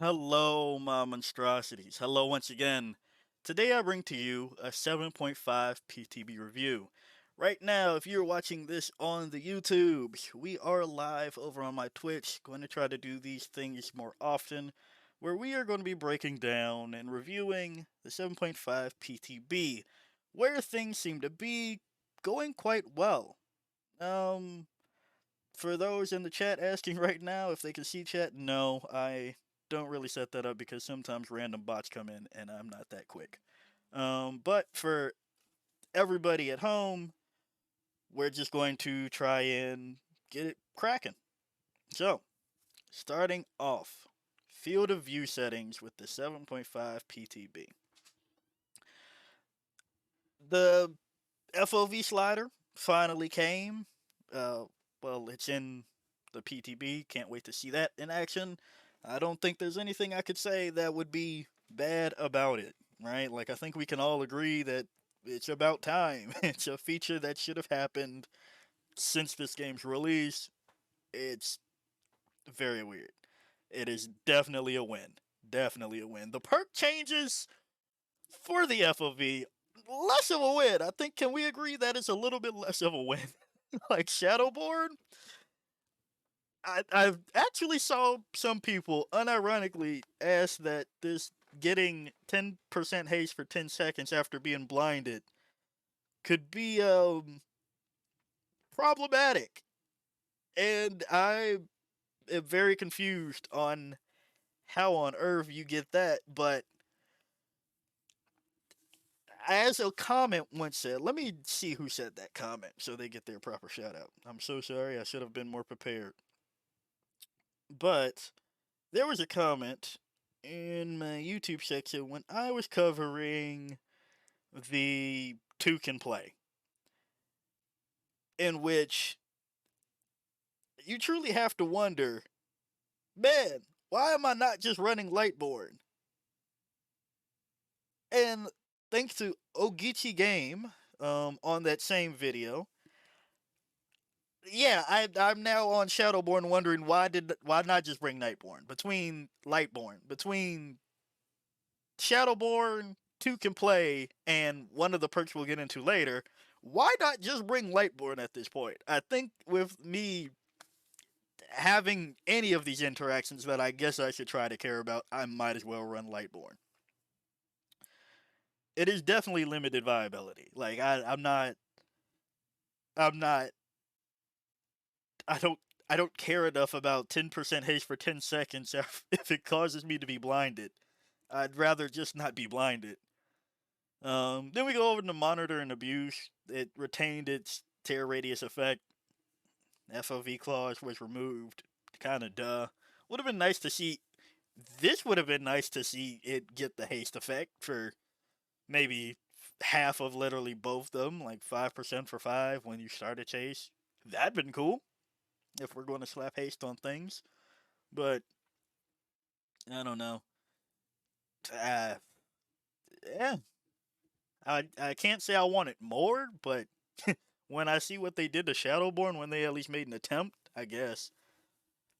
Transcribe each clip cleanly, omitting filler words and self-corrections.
Hello, my monstrosities. Hello once again. Today I bring to you a 7.5 PTB review. Right now, if you're watching this on the YouTube, we are live over on my Twitch. Going to try to do these things more often, where we are going to be breaking down and reviewing the 7.5 PTB, where things seem to be going quite well. Um, for those in the chat asking right now if they can see chat, no, I don't really set that up because sometimes random bots come in and I'm not that quick. But for everybody at home, we're just going to try and get it cracking. So, starting off, field of view settings with the 7.5 PTB. The FOV slider finally came. Uh, well, it's in the PTB. Can't wait to see that in action. I don't think there's anything I could say that would be bad about it, right? Like, I think we can all agree that it's about time. It's a feature that should have happened since this game's release. It's very weird. It is definitely a win. Definitely a win. The perk changes for the FOV, less of a win. I think, can we agree that it's a little bit less of a win? Like Shadowborn, I've actually saw some people unironically ask that this getting 10% haste for 10 seconds after being blinded could be problematic. And I am very confused on how on earth you get that, but as a comment once said, let me see who said that comment so they get their proper shout out. I'm so sorry, I should have been more prepared. But there was a comment in my YouTube section when I was covering the Two Can Play, in which you truly have to wonder, man, why am I not just running Lightborn? And thanks to Ogichi Game, on that same video, yeah, I'm now on Shadowborn wondering why not just bring Nightborn between Lightborn between Shadowborn, Two Can Play, and one of the perks we'll get into later. Why not just bring Lightborn at this point? I think with me having any of these interactions that I guess I should try to care about, I might as well run Lightborn. It is definitely limited viability. Like I'm not, I don't, I don't care enough about 10% haste for 10 seconds if it causes me to be blinded. I'd rather just not be blinded. Then we go over to monitor and abuse. It retained its tear radius effect. FOV clause was removed. Kind of duh. Would have been nice to see. This would have been nice to see it get the haste effect for maybe half of literally both of them, like 5% for 5 when you start a chase. That'd been cool if we're going to slap haste on things. But I don't know. Uh, yeah, I can't say I want it more, but when I see what they did to Shadowborn when they at least made an attempt, I guess.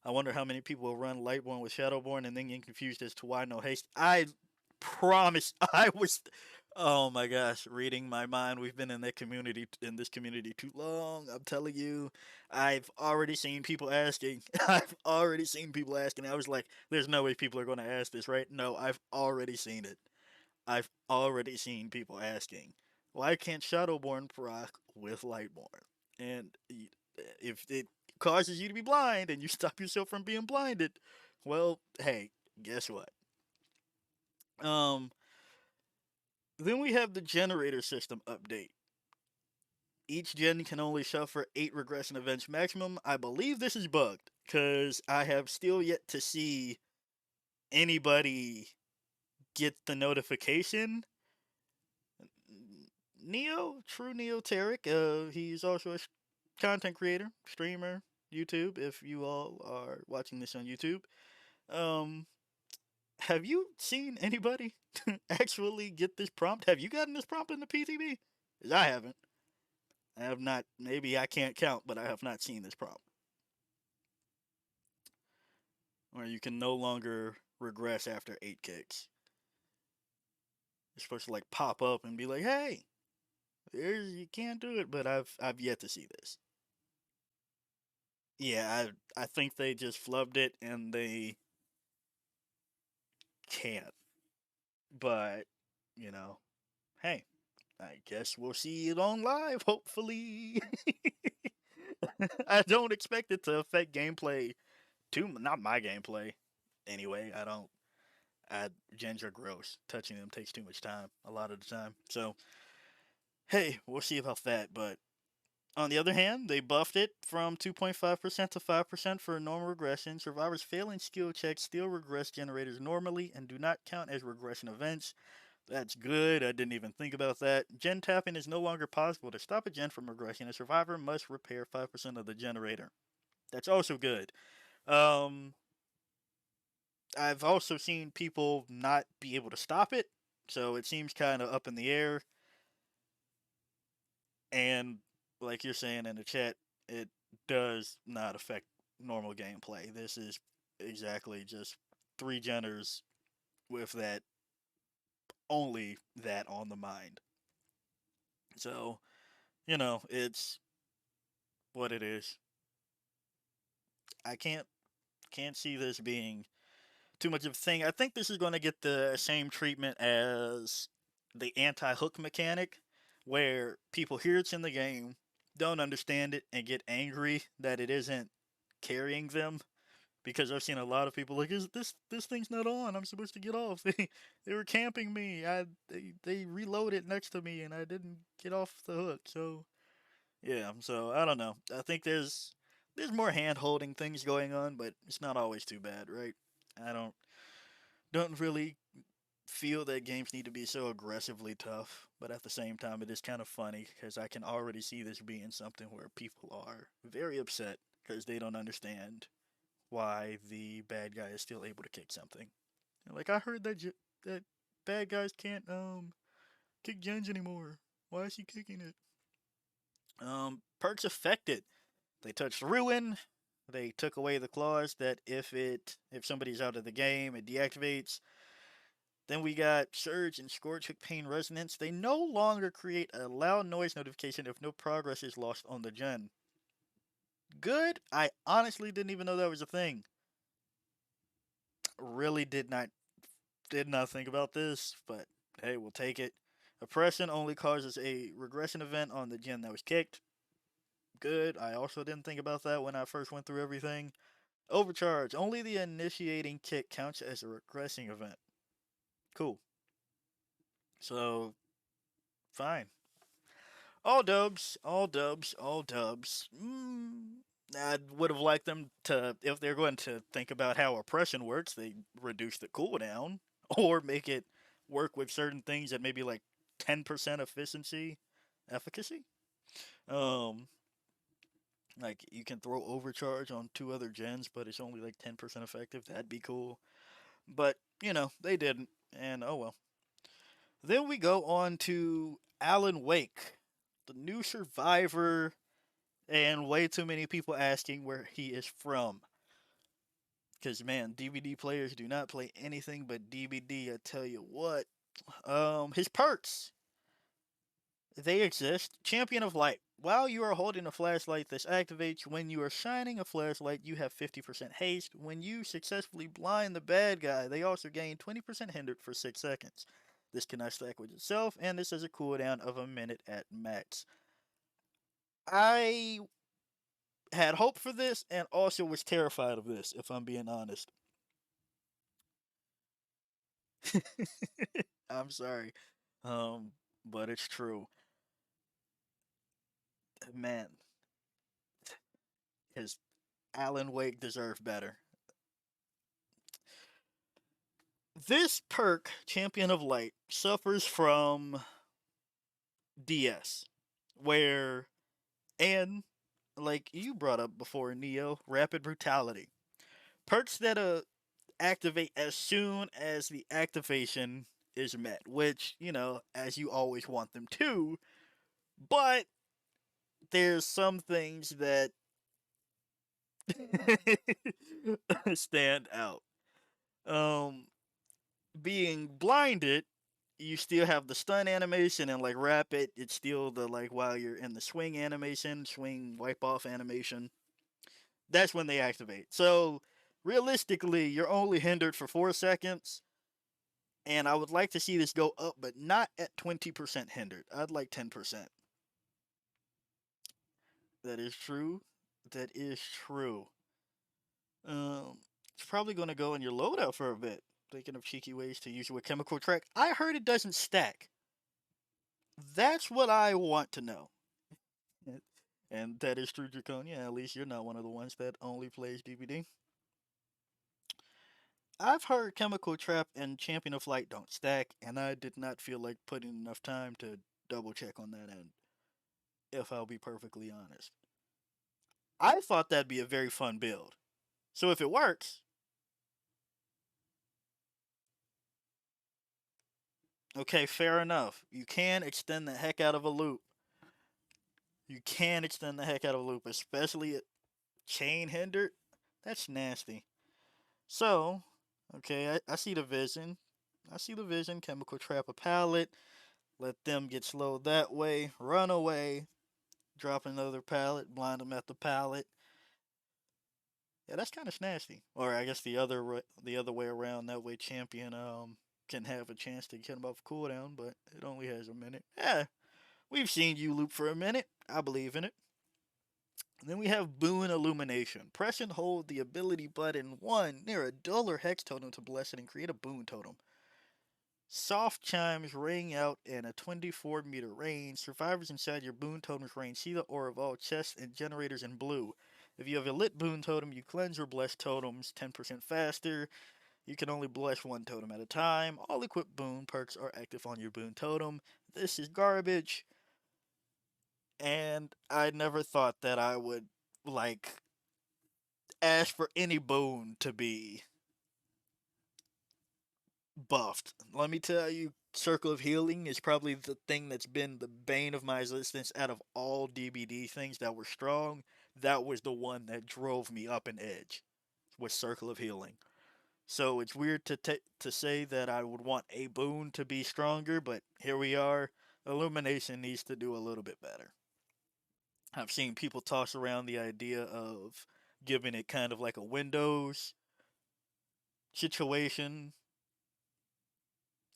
I wonder how many people will run Lightborn with Shadowborn and then get confused as to why no haste. I promise I was, oh my gosh, reading my mind. We've been in this community too long. I'm telling you, I've already seen people asking. I've already seen people asking. I was like, there's no way people are going to ask this, right? No, I've already seen it. I've already seen people asking, why can't Shadowborn proc with Lightborn? And if it causes you to be blind and you stop yourself from being blinded, well, hey, guess what? Um, then we have the generator system update. Each gen can only suffer 8 regression events maximum. I believe this is bugged because I have still yet to see anybody get the notification. Neo, true Neo Tarek, he's also a content creator, streamer, YouTube, if you all are watching this on YouTube. Um, have you seen anybody actually get this prompt? Have you gotten this prompt in the PTB? Because I haven't. I have not. Maybe I can't count, but I have not seen this prompt. Where you can no longer regress after 8 kicks. It's supposed to like pop up and be like, "Hey, there's you can't do it," but I've yet to see this. Yeah, I think they just flubbed it and they can't. But you know, hey, I guess we'll see it on live. Hopefully, I don't expect it to affect gameplay too. Not my gameplay, anyway. I don't. Gens are gross. Touching them takes too much time a lot of the time. So hey, we'll see about that. But on the other hand, they buffed it from 2.5% to 5% for normal regression. Survivors failing skill checks still regress generators normally and do not count as regression events. That's good. I didn't even think about that. Gen tapping is no longer possible. To stop a gen from regression, a survivor must repair 5% of the generator. That's also good. Um, I've also seen people not be able to stop it, so it seems kind of up in the air. And like you're saying in the chat, it does not affect normal gameplay. This is exactly just 3 geners with that only that on the mind. So, it's what it is. I can't see this being too much of a thing. I think this is going to get the same treatment as the anti-hook mechanic, where people hear it's in the game, don't understand it, and get angry that it isn't carrying them. Because I've seen a lot of people like, "Is this thing's not on? I'm supposed to get off. They were camping me. They reloaded next to me, and I didn't get off the hook." So yeah, so I don't know. I think there's more hand holding things going on, but it's not always too bad, right? I don't really feel that games need to be so aggressively tough, but at the same time, it is kind of funny because I can already see this being something where people are very upset because they don't understand why the bad guy is still able to kick something. Like, I heard that bad guys can't kick gens anymore. Why is he kicking it? Perks affected. They touched ruin. They took away the clause that if somebody's out of the game, it deactivates. Then we got Surge and Scorch Hook Pain Resonance. They no longer create a loud noise notification if no progress is lost on the gen. Good. I honestly didn't even know that was a thing. Really did not think about this, but hey, we'll take it. Oppression only causes a regression event on the gen that was kicked. Good. I also didn't think about that when I first went through everything. Overcharge. Only the initiating kick counts as a regressing event. Cool. So, fine. All dubs, all dubs, all dubs. I would have liked them to, if they're going to think about how oppression works, they reduce the cooldown or make it work with certain things at maybe like 10% efficacy. Um, like you can throw overcharge on 2 other gens, but it's only like 10% effective. That'd be cool. But they didn't, and oh well. Then we go on to Alan Wake, the new survivor, and way too many people asking where he is from. Because man, DbD players do not play anything but DbD. I tell you what. His perks, they exist. Champion of Light. While you are holding a flashlight, this activates. When you are shining a flashlight, you have 50% haste. When you successfully blind the bad guy, they also gain 20% hindered for 6 seconds. This cannot stack with itself, and this has a cooldown of a minute at max. I had hope for this and also was terrified of this, if I'm being honest. I'm sorry. But it's true. Man, his Alan Wake deserved better. This perk, Champion of Light, suffers from DS, where, and like you brought up before, Neo, Rapid Brutality. Perks that activate as soon as the activation is met, which, as you always want them to, but there's some things that stand out. Um, being blinded, you still have the stun animation and like rapid. It's still the like while you're in the swing animation, swing wipe off animation. That's when they activate. So realistically, you're only hindered for 4 seconds. And I would like to see this go up, but not at 20% hindered. I'd like 10%. That is true. That is true. It's probably going to go in your loadout for a bit. Thinking of cheeky ways to use it with chemical track. I heard it doesn't stack. That's what I want to know. And that is true, Draconia. At least you're not one of the ones that only plays DbD. I've heard Chemical Trap and Champion of Light don't stack, and I did not feel like putting enough time to double check on that end, if I'll be perfectly honest. I thought that'd be a very fun build. So if it works, okay, fair enough. You can extend the heck out of a loop. You can extend the heck out of a loop, especially at chain hindered. That's nasty. So, okay, I see the vision. I see the vision. Chemical trap a pallet. Let them get slowed that way. Run away. Drop another pallet. Blind them at the pallet. Yeah, that's kind of nasty. Or I guess the other way around. That way, champion can have a chance to get him off cooldown, but it only has a minute. Yeah, we've seen you loop for a minute. I believe in it. And then we have Boon Illumination. Press and hold the ability button 1 near a dull or hex totem to bless it and create a boon totem. Soft chimes ring out in a 24-meter range. Survivors inside your boon totem's range see the aura of all chests and generators in blue. If you have a lit boon totem, you cleanse or bless totems 10% faster. You can only bless one totem at a time. All equipped boon perks are active on your boon totem. This is garbage. And I never thought that I would, like, ask for any boon to be buffed. Let me tell you, Circle of Healing is probably the thing that's been the bane of my existence out of all DbD things that were strong. That was the one that drove me up an edge. Was Circle of Healing. So it's weird to say that I would want a boon to be stronger, but here we are. Illumination needs to do a little bit better. I've seen people toss around the idea of giving it kind of like a Windows situation.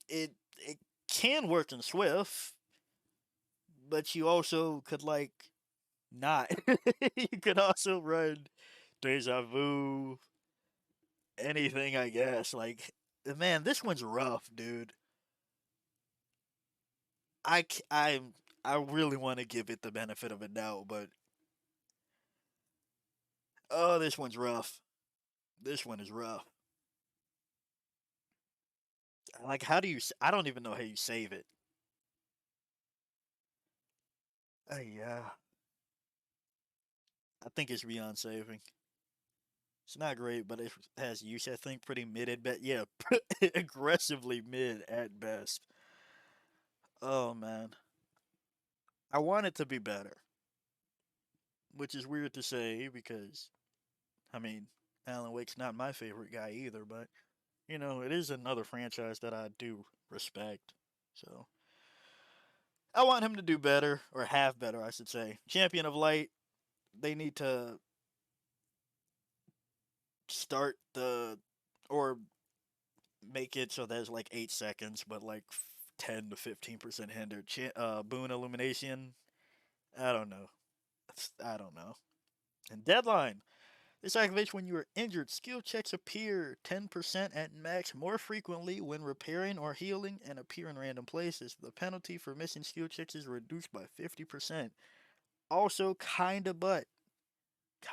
It can work in Swift, but you also could like not. You could also run Deja Vu, anything I guess. Like man, this one's rough, dude. I I I really want to give it the benefit of a doubt, but oh, this one's rough. This one is rough. Like, how do you? I don't even know how you save it. Yeah, I think it's beyond saving. It's not great, but it has use. I think pretty mid at best. Yeah, aggressively mid at best. Oh man, I want it to be better, which is weird to say because I mean, Alan Wake's not my favorite guy either, but you know, it is another franchise that I do respect. So I want him to do better, or have better, I should say. Champion of Light, they need to start the, or make it so there's like 8 seconds, but like 10 to 15% hindered. Boon Illumination, I don't know. I don't know. And Deadline. This activates when you are injured. Skill checks appear 10% at max more frequently when repairing or healing and appear in random places. The penalty for missing skill checks is reduced by 50%. Also, kind of but.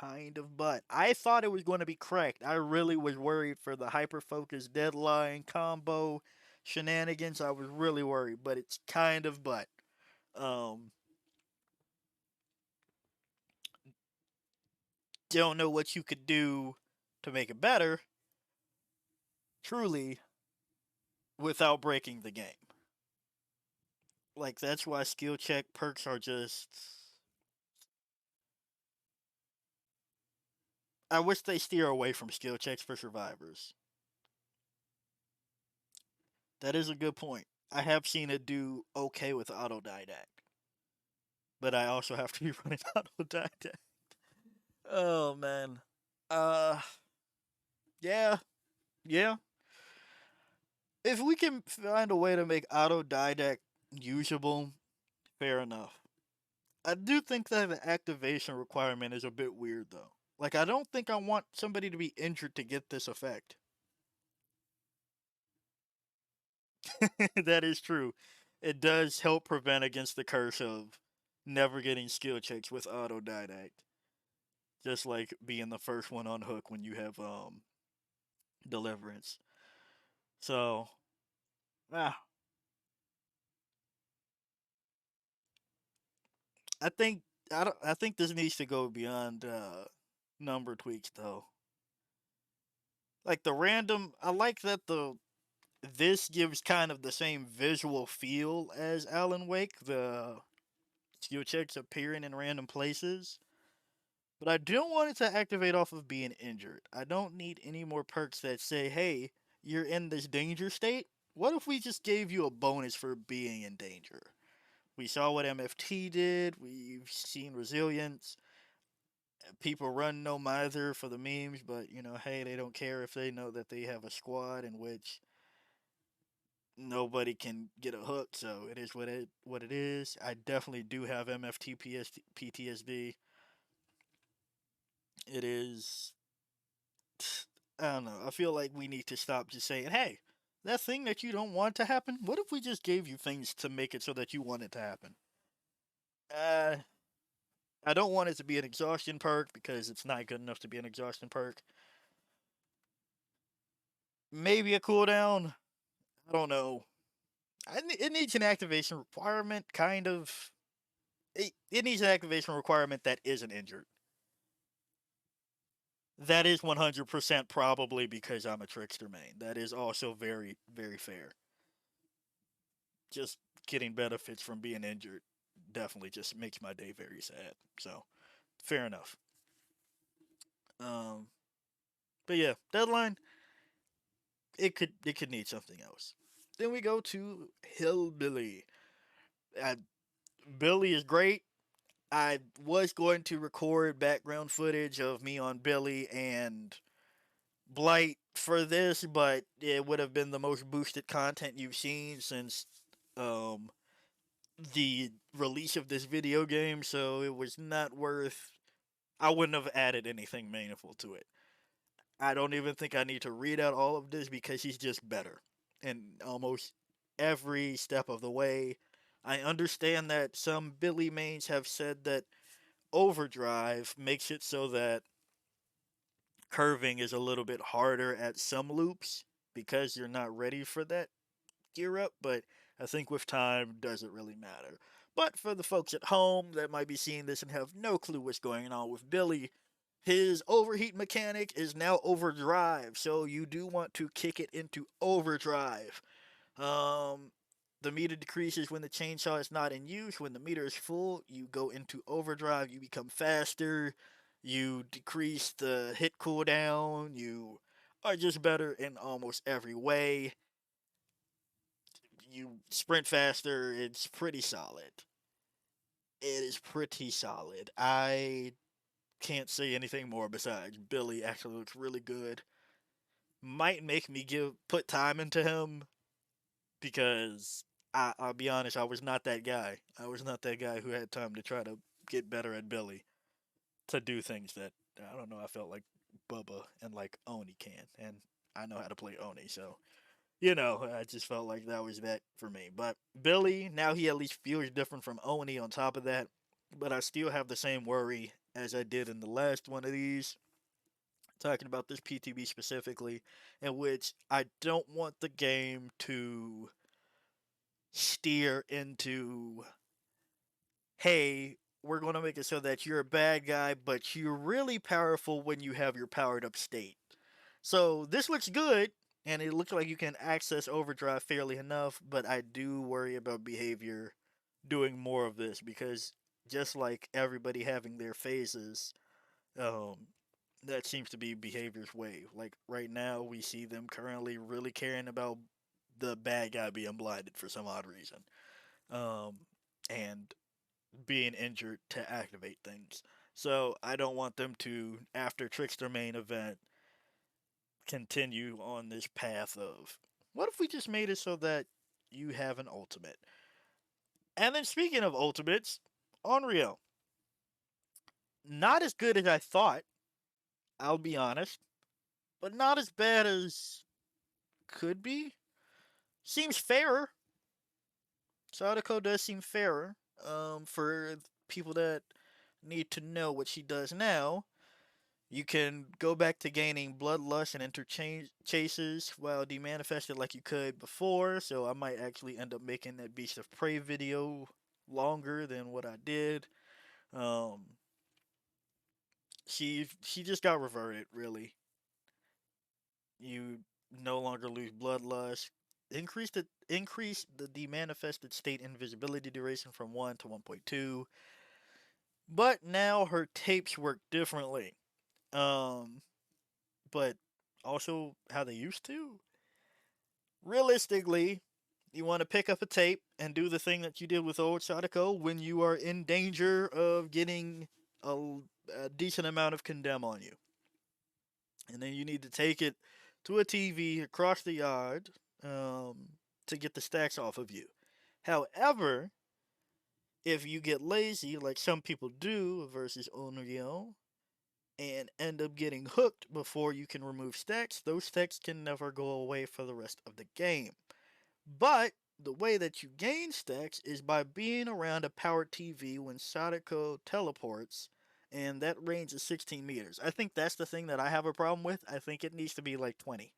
I thought it was going to be correct. I really was worried for the hyper focus deadline combo shenanigans. I was really worried, but it's kind of but. Um, don't know what you could do to make it better, truly, without breaking the game. Like, that's why skill check perks are just. I wish they steer away from skill checks for survivors. That is a good point. I have seen it do okay with autodidact, but I also have to be running autodidact. Oh man. Uh yeah, yeah. If we can find a way to make autodidact usable, fair enough. I do think that the activation requirement is a bit weird though. Like I don't think I want somebody to be injured to get this effect. That is true. It does help prevent against the curse of never getting skill checks with autodidact. Just like being the first one on hook when you have deliverance. So ah, I think I think this needs to go beyond number tweaks though. Like the random I like that the this gives kind of the same visual feel as Alan Wake, the skill checks appearing in random places. But I don't want it to activate off of being injured. I don't need any more perks that say, hey, you're in this danger state. What if we just gave you a bonus for being in danger? We saw what MFT did. We've seen resilience. People run no mither for the memes, but hey, they don't care if they know that they have a squad in which nobody can get a hook. So it is what it is. I definitely do have MFT PTSD. It is I don't know. I feel like we need to stop just saying, "Hey, that thing that you don't want to happen. What if we just gave you things to make it so that you want it to happen?" Uh, I don't want it to be an exhaustion perk because it's not good enough to be an exhaustion perk. Maybe a cooldown. I don't know. It needs an activation requirement, kind of. It needs an activation requirement that isn't injured. That is 100% probably because I'm a trickster main. That is also very, very fair. Just getting benefits from being injured definitely just makes my day very sad. So fair enough. Um, but yeah, deadline it could need something else. Then we go to Hillbilly. Uh, Billy is great. I was going to record background footage of me on Billy and Blight for this, but it would have been the most boosted content you've seen since um, the release of this video game, so it was not worth. I wouldn't have added anything meaningful to it. I don't even think I need to read out all of this because he's just better in almost every step of the way. I understand that some Billy mains have said that overdrive makes it so that curving is a little bit harder at some loops because you're not ready for that gear up, but I think with time doesn't really matter. But for the folks at home that might be seeing this and have no clue what's going on with Billy, his overheat mechanic is now overdrive, so you do want to kick it into overdrive. Um, the meter decreases when the chainsaw is not in use. When the meter is full, you go into overdrive, you become faster, you decrease the hit cooldown, you are just better in almost every way. You sprint faster, it's pretty solid. It is pretty solid. I can't say anything more besides Billy actually looks really good. Might make me give put time into him because I'll be honest, I was not that guy. I was not that guy who had time to try to get better at Billy to do things that I don't know. I felt like Bubba and like Oni can, and I know how to play Oni, so I just felt like that was that for me. But Billy, now he at least feels different from Oni on top of that. But I still have the same worry as I did in the last one of these, talking about this PTB specifically, in which I don't want the game to steer into, hey, we're going to make it so that you're a bad guy, but you're really powerful when you have your powered up state. So this looks good, and it looks like you can access overdrive fairly enough, but I do worry about behavior doing more of this because just like everybody having their phases, um, that seems to be behavior's way. Like right now, we see them currently really caring about the bad guy being blinded for some odd reason, um, and being injured to activate things. So I don't want them to, after Trickster main event, continue on this path of what if we just made it so that you have an ultimate? And then speaking of ultimates, Onryo, not as good as I thought, I'll be honest, but not as bad as could be. Seems fairer. Sadako does seem fairer. For people that need to know what she does now, you can go back to gaining bloodlust and interchange chases while demanifested like you could before. So I might actually end up making that Beast of Prey video longer than what I did. Um, she just got reverted. Really, you no longer lose bloodlust. Increase the demanifested state invisibility duration from 1 to 1.2. But now her tapes work differently. Um, but also how they used to. Realistically, you want to pick up a tape and do the thing that you did with old Sadako when you are in danger of getting a decent amount of condemn on you. And then you need to take it to a TV across the yard to get the stacks off of you. However, if you get lazy, like some people do versus Onryo, and end up getting hooked before you can remove stacks, those stacks can never go away for the rest of the game. But the way that you gain stacks is by being around a powered TV when Sadako teleports, and that range is 16 meters. I think that's the thing that I have a problem with. I think it needs to be like 20.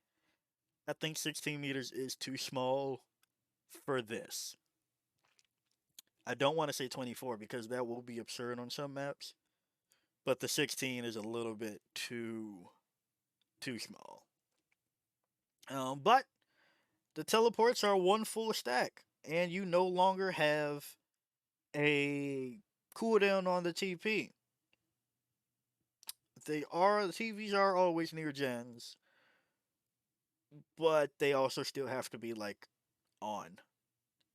I think 16 meters is too small for this. I don't want to say 24 because that will be absurd on some maps, but the 16 is a little bit too small. But the teleports are one full stack, and you no longer have a cooldown on the TP. The TVs are always near gens, but they also still have to be like on.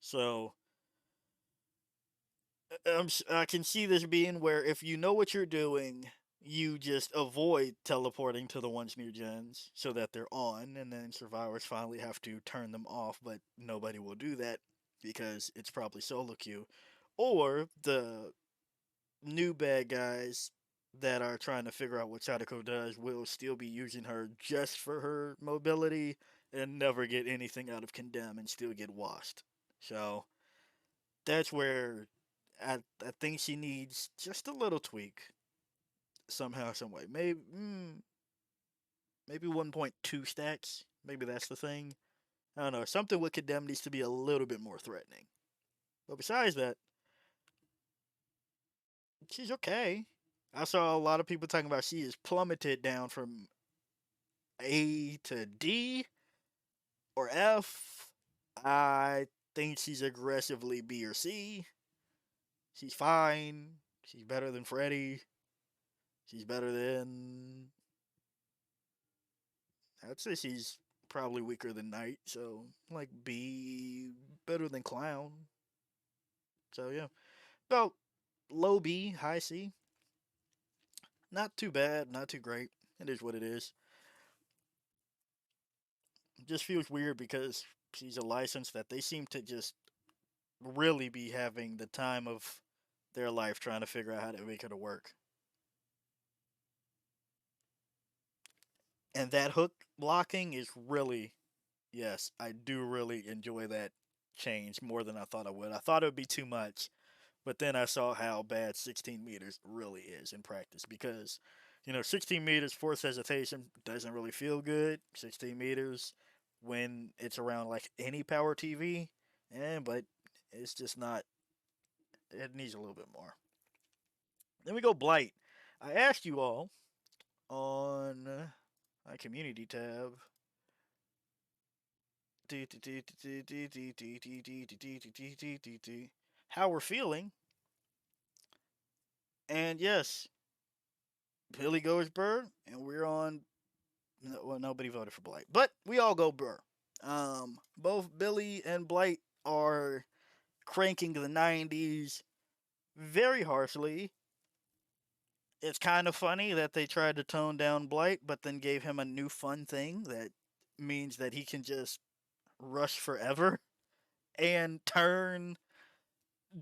So I can see this being where if you know what you're doing, you just avoid teleporting to the ones near gens so that they're on, and then survivors finally have to turn them off, but nobody will do that because it's probably solo queue. Or the new bad guys that are trying to figure out what Sadako does will still be using her just for her mobility and never get anything out of Condemn and still get washed. So that's where I think she needs just a little tweak somehow, some way. Maybe 1.2 stacks. Maybe that's the thing. I don't know. Something with Condemn needs to be a little bit more threatening. But besides that, she's okay. I saw a lot of people talking about she is plummeted down from A to D or F. I think she's aggressively B or C. She's fine. She's better than Freddy. She's better than. I'd say she's probably weaker than Knight. So, like B, better than Clown. So, yeah. So, low B, high C. Not too bad, not too great. It is what it is. It just feels weird because she's a license that they seem to just really be having the time of their life trying to figure out how to make it work. And that hook blocking is really, yes, I do really enjoy that change more than I thought I would. I thought it would be too much, but then I saw how bad 16 meters really is in practice because, 16 meters force hesitation doesn't really feel good. 16 meters when it's around like any power TV, but it's just not, it needs a little bit more. Then we go Blight. I asked you all on my community tab how we're feeling, and yes, Billy goes Burr, and we're on. Well, nobody voted for Blight, but we all go Burr. Both Billy and Blight are cranking the 90s very harshly. It's kind of funny that they tried to tone down Blight, but then gave him a new fun thing that means that he can just rush forever and turn,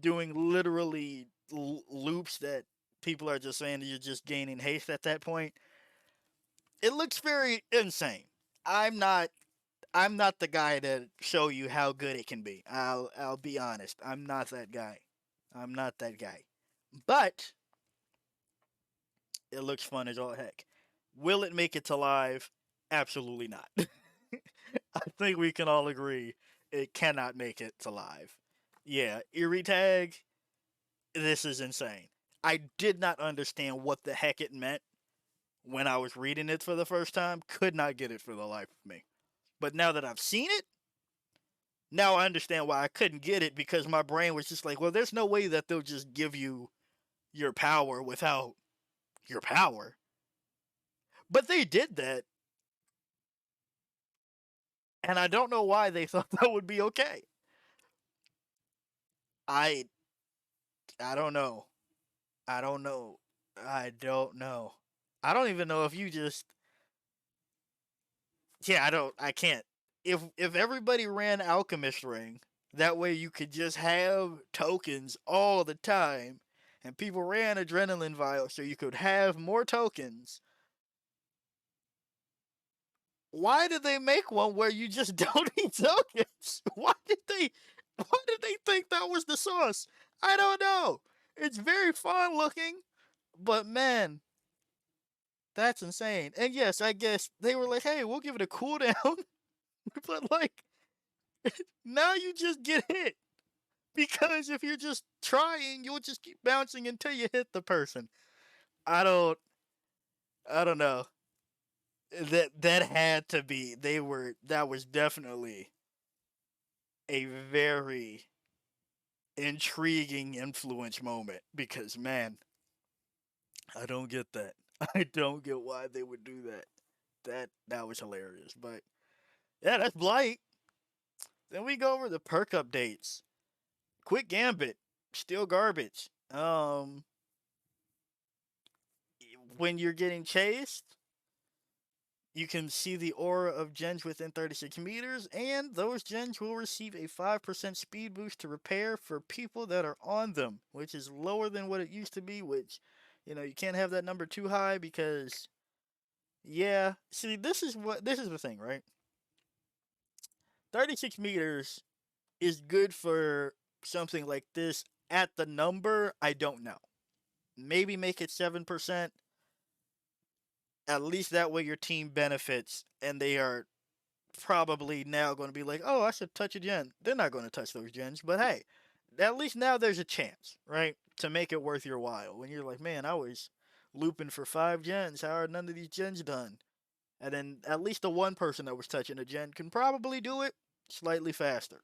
doing literally loops that people are just saying you're just gaining haste at that point. It looks very insane. I'm not I'm not the guy to show you how good it can be. I'll be honest. I'm not that guy. I'm not that guy. But it looks fun as all heck. Will it make it to live? Absolutely not. I think we can all agree it cannot make it to live. Yeah, Erie Tag, this is insane. I did not understand what the heck it meant when I was reading it for the first time. Could not get it for the life of me. But now that I've seen it, now I understand why I couldn't get it, because my brain was just like, well, there's no way that they'll just give you your power without your power. But they did that, and I don't know why they thought that would be okay. I I don't know. I don't know. I don't know. I don't even know if you just, yeah, I can't. If everybody ran Alchemist Ring, that way you could just have tokens all the time, and people ran Adrenaline Vial so you could have more tokens. Why did they make one where you just don't need tokens? Why did they think that was the sauce? I don't know. It's very fun looking, but man, that's insane. And yes, I guess they were like, hey, we'll give it a cooldown, but like, now you just get hit. Because if you're just trying, you'll just keep bouncing until you hit the person. I don't I don't know. That had to be, that was definitely a very intriguing influence moment, because man, I don't get that. I don't get why they would do that. That was hilarious. But yeah, that's Blight. Then we go over the perk updates. Quick Gambit, still garbage. When you're getting chased, you can see the aura of gens within 36 meters, and those gens will receive a 5% speed boost to repair for people that are on them, which is lower than what it used to be, which, you can't have that number too high because, yeah. See, this is the thing, right? 36 meters is good for something like this. At the number, I don't know. Maybe make it 7%. At least that way your team benefits, and they are probably now going to be like, oh, I should touch a gen. They're not going to touch those gens, but hey, at least now there's a chance, right? To make it worth your while. When you're like, man, I was looping for 5 gens. How are none of these gens done? And then at least the one person that was touching a gen can probably do it slightly faster.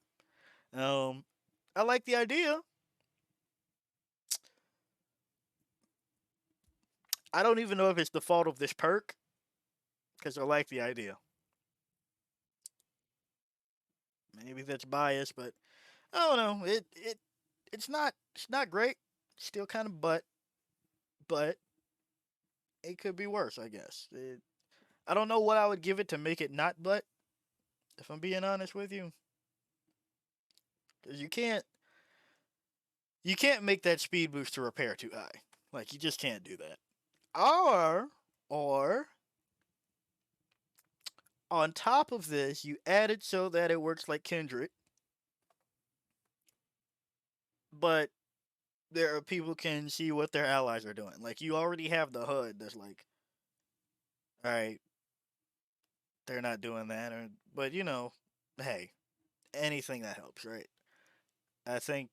Um, I like the idea. I don't even know if it's the fault of this perk, because I like the idea. Maybe that's biased, but I don't know. It's not great. Still kind of but it could be worse, I guess. I don't know what I would give it to make it not but. If I'm being honest with you, because you can't make that speed boost to repair too high. Like, you just can't do that. Or on top of this, you add it so that it works like Kindred, but there are people can see what their allies are doing. Like, you already have the HUD that's like, all right, they're not doing that, but hey, anything that helps, right? I think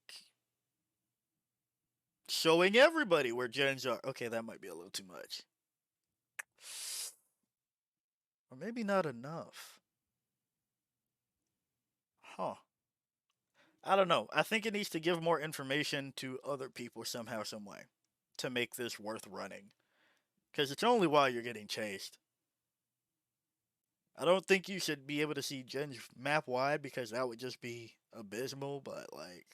showing everybody where gens are. Okay, that might be a little too much, or maybe not enough. Huh? I don't know. I think it needs to give more information to other people somehow, some way, to make this worth running. Because it's only while you're getting chased. I don't think you should be able to see gens map wide because that would just be abysmal. But like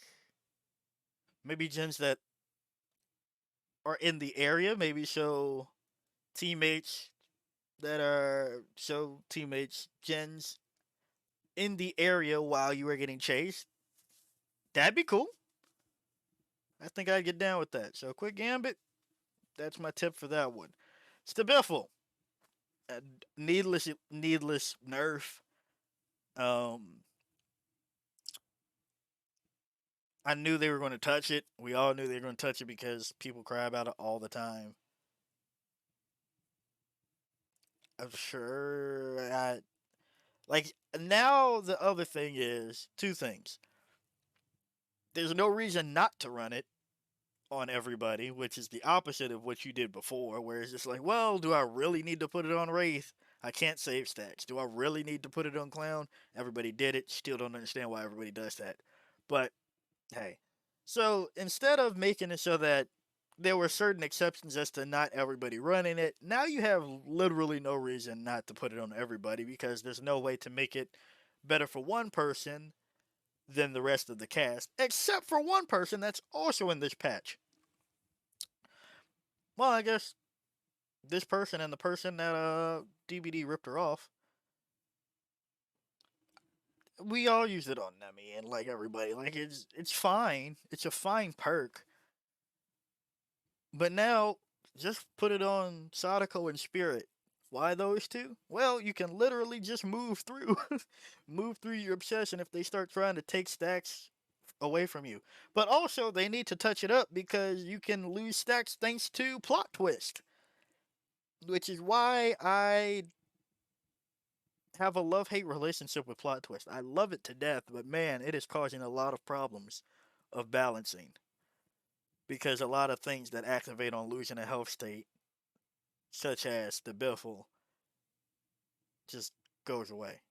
maybe gens that are in the area, maybe teammates show teammates gens in the area while you were getting chased. That'd be cool. I think I'd get down with that. So quick gambit. That's my tip for that one. Stabiffle. Uh, needless nerf. Um, I knew they were going to touch it. We all knew they were going to touch it because people cry about it all the time. I'm sure. Like now, the other thing is two things. There's no reason not to run it on everybody, which is the opposite of what you did before, where it's just like, well, do I really need to put it on Wraith? I can't save stacks. Do I really need to put it on Clown? Everybody did it. Still don't understand why everybody does that. But hey, so instead of making it so that there were certain exceptions as to not everybody running it, now you have literally no reason not to put it on everybody because there's no way to make it better for one person than the rest of the cast, except for one person that's also in this patch. Well, I guess this person and the person that DbD ripped her off. We all use it on Nemi and like everybody. Like it's fine. It's a fine perk. But now just put it on Sadako and Spirit. Why those two? Well, you can literally just move through move through your obsession if they start trying to take stacks away from you. But also they need to touch it up because you can lose stacks thanks to plot twist. Which is why I have a love-hate relationship with plot twist. I love it to death, but man, it is causing a lot of problems of balancing because a lot of things that activate on losing a health state, such as the biffle, just goes away.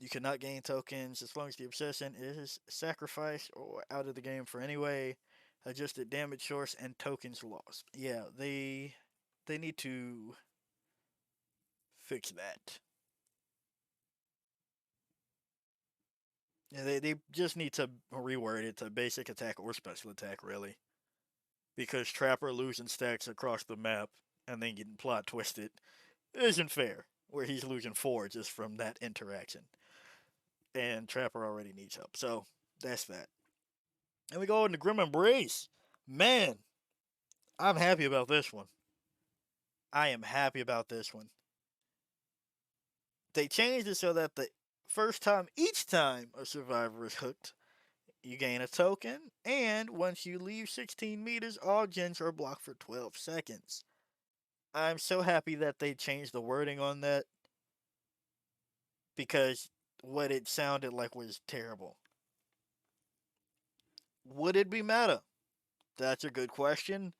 You cannot gain tokens as long as the obsession is sacrificed or out of the game for any way. Adjusted damage source and tokens lost. Yeah, they need to fix that. Yeah, they just need to reword it to basic attack or special attack, really. Because Trapper losing stacks across the map and then getting plot twisted isn't fair. Where he's losing four just from that interaction. And Trapper already needs help. So that's that. And we go into Grim Embrace. Man, I'm happy about this one. I am happy about this one. They changed it so that the first time, each time a survivor is hooked, you gain a token, and once you leave 16 meters, all gens are blocked for 12 seconds. I'm so happy that they changed the wording on that because what it sounded like was terrible. Would it be meta? That's a good question.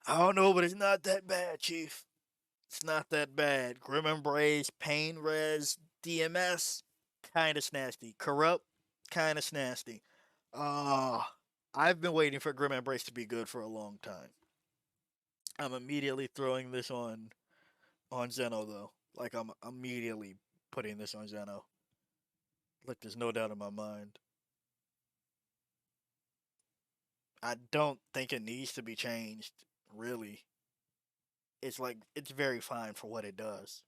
I don't know, but it's not that bad, Chief. It's not that bad. Grim Embrace, Pain Res, DMS, kinda snasty. Corrupt, kinda snasty. Ah, I've been waiting for Grim Embrace to be good for a long time. I'm immediately throwing this on Zeno though. Like I'm immediately putting this on Zeno. Like there's no doubt in my mind. I don't think it needs to be changed, really. It's very fine for what it does.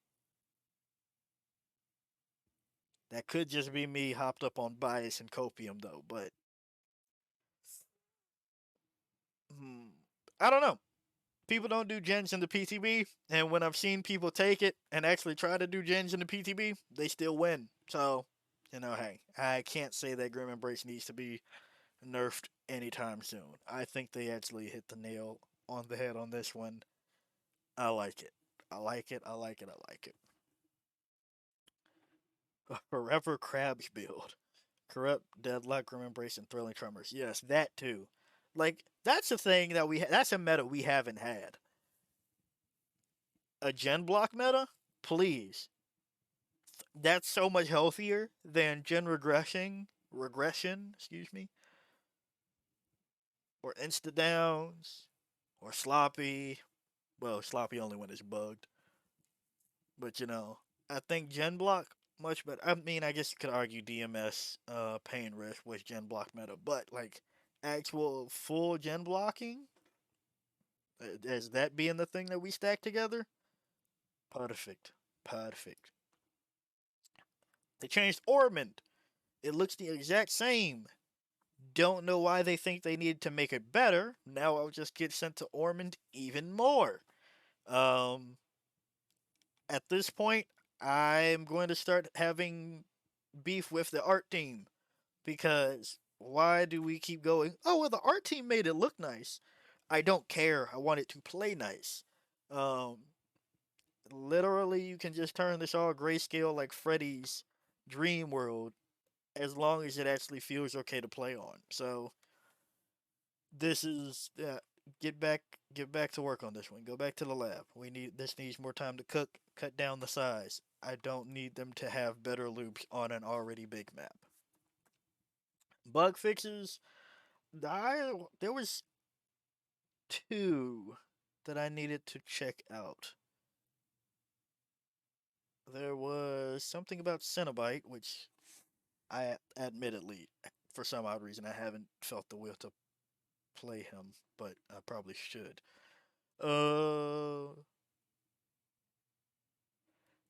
That could just be me hopped up on bias and copium though, but hmm, I don't know. People don't do gens in the PTB, and when I've seen people take it and actually try to do gens in the PTB, they still win. So, hey, I can't say that Grim Embrace needs to be nerfed anytime soon. I think they actually hit the nail on the head on this one. I like it. I like it. I like it. I like it. Forever Crabs build. Corrupt, Deadlock, Grim Embrace, and Thrilling Tremors. Yes, that too. Like, that's a thing that that's a meta we haven't had. A gen block meta? Please. That's so much healthier than gen regression, excuse me, or insta downs, or sloppy. Well, sloppy only when it's bugged. But I think Gen Block much better. I mean, I guess you could argue DMS, Pain Risk was Gen Block meta, but like actual full Gen blocking, as that being the thing that we stack together, perfect, perfect. They changed Ormond. It looks the exact same. Don't know why they think they needed to make it better. Now I'll just get sent to Ormond even more. Um, at this point, I'm going to start having beef with the art team because why do we keep going? Oh, well, the art team made it look nice. I don't care. I want it to play nice. Um, literally, you can just turn this all grayscale like Freddy's Dream World as long as it actually feels okay to play on. So this is get back to work on this one. Go back to the lab. This needs more time to cook. Cut down the size. I don't need them to have better loops on an already big map. Bug fixes. There was two that I needed to check out. There was something about Cenobite, which I admittedly, for some odd reason, I haven't felt the will to play him, but I probably should. Uh,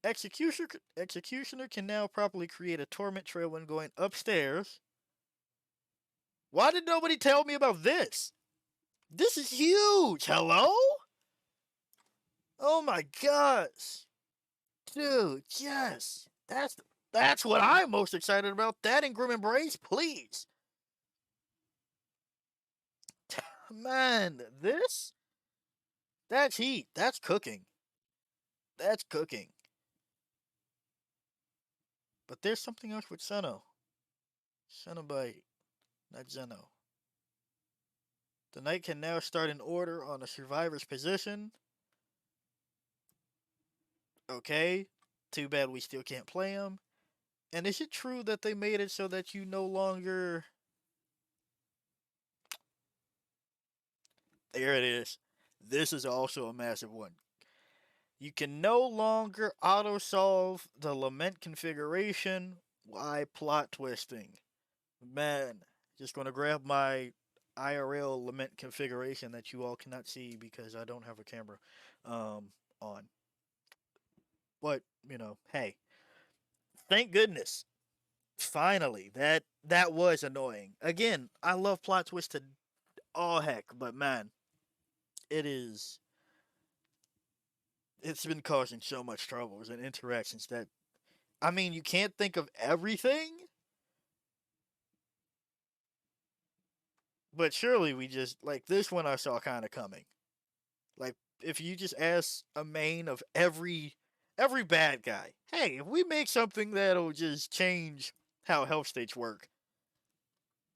Executioner can now properly create a torment trail when going upstairs. Why did nobody tell me about this? This is huge. Hello? Oh my gosh. Dude, yes. That's what I'm most excited about. That and Grim Embrace, please. Man, that's heat. That's cooking. That's cooking. But there's something else with Seno. Cenobite, not Zeno. The knight can now start an order on a survivor's position. Okay. Too bad we still can't play him. And is it true that they made it so that you no longer. There it is. This is also a massive one. You can no longer auto solve the lament configuration while plot twisting. Man, just gonna grab my IRL lament configuration that you all cannot see because I don't have a camera on. But, hey, thank goodness. Finally, that was annoying. Again, I love plot twist to all heck, but man, it is it's been causing so much troubles and interactions that I mean, you can't think of everything, but surely we just like this one I saw kind of coming. Like if you just ask a main of every bad guy, hey, if we make something that'll just change how health states work,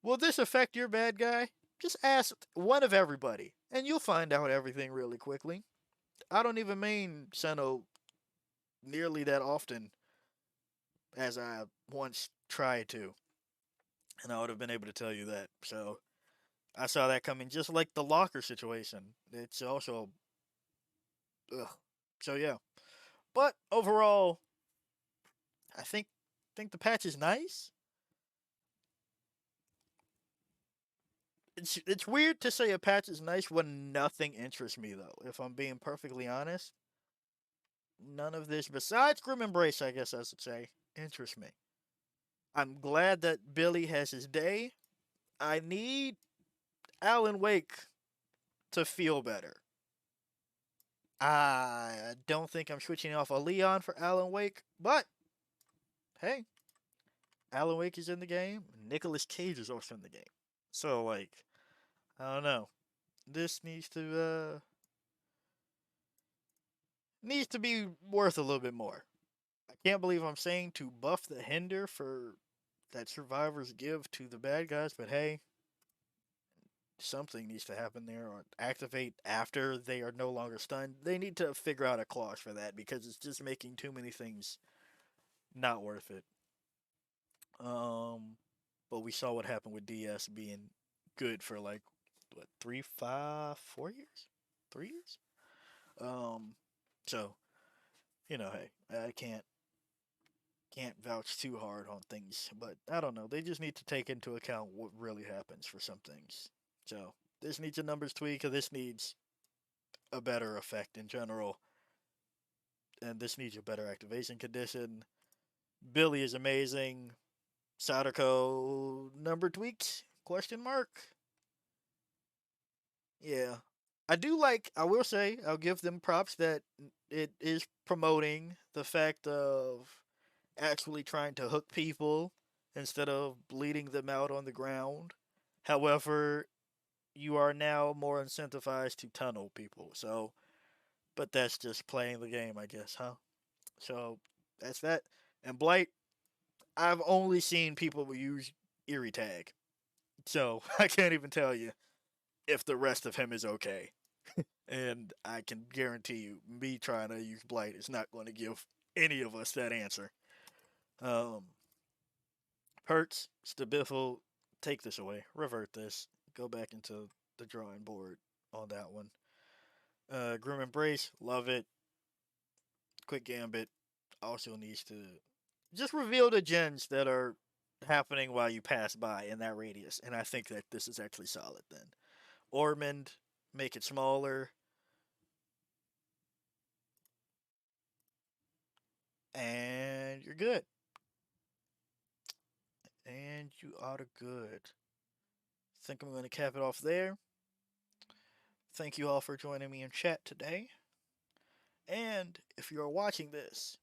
will this affect your bad guy? Just ask one of everybody, and you'll find out everything really quickly. I don't even main Seno nearly that often as I once tried to, and I would have been able to tell you that. So I saw that coming, just like the locker situation. It's also, ugh. So yeah, but overall, I think the patch is nice. It's weird to say a patch is nice when nothing interests me though. If I'm being perfectly honest, none of this besides Grim Embrace, I guess I should say, interests me. I'm glad that Billy has his day. I need Alan Wake to feel better. I don't think I'm switching off a Leon for Alan Wake, but hey, Alan Wake is in the game. Nicolas Cage is also in the game. So like, I don't know. This needs to be worth a little bit more. I can't believe I'm saying to buff the hinder for that survivors give to the bad guys, but hey, something needs to happen there or activate after they are no longer stunned. They need to figure out a clause for that because it's just making too many things not worth it. Um, but we saw what happened with DS being good for like what 3, 5, 4 years, 3 years. Um, so hey, I can't vouch too hard on things, but I don't know. They just need to take into account what really happens for some things. So this needs a numbers tweak, or this needs a better effect in general, and this needs a better activation condition. Billy is amazing. Sadako number tweaked? Question mark. Yeah. I will say, I'll give them props that it is promoting the fact of actually trying to hook people instead of bleeding them out on the ground. However, you are now more incentivized to tunnel people. So, but that's just playing the game, I guess, huh? So, that's that. And Blight, I've only seen people use Eerie Tag. So, I can't even tell you if the rest of him is okay. And I can guarantee you, me trying to use Blight is not going to give any of us that answer. Um, Hertz, Stabiffle, take this away. Revert this. Go back into the drawing board on that one. Grim Embrace, love it. Quick Gambit also needs to just reveal the gens that are happening while you pass by in that radius. And I think that this is actually solid then. Ormond, make it smaller. And you're good. And you are good. Think I'm going to cap it off there. Thank you all for joining me in chat today. And if you are watching this,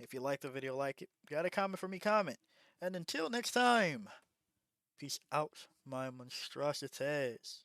if you like the video, like it. Got a comment for me, comment. And until next time, peace out, my monstrosities.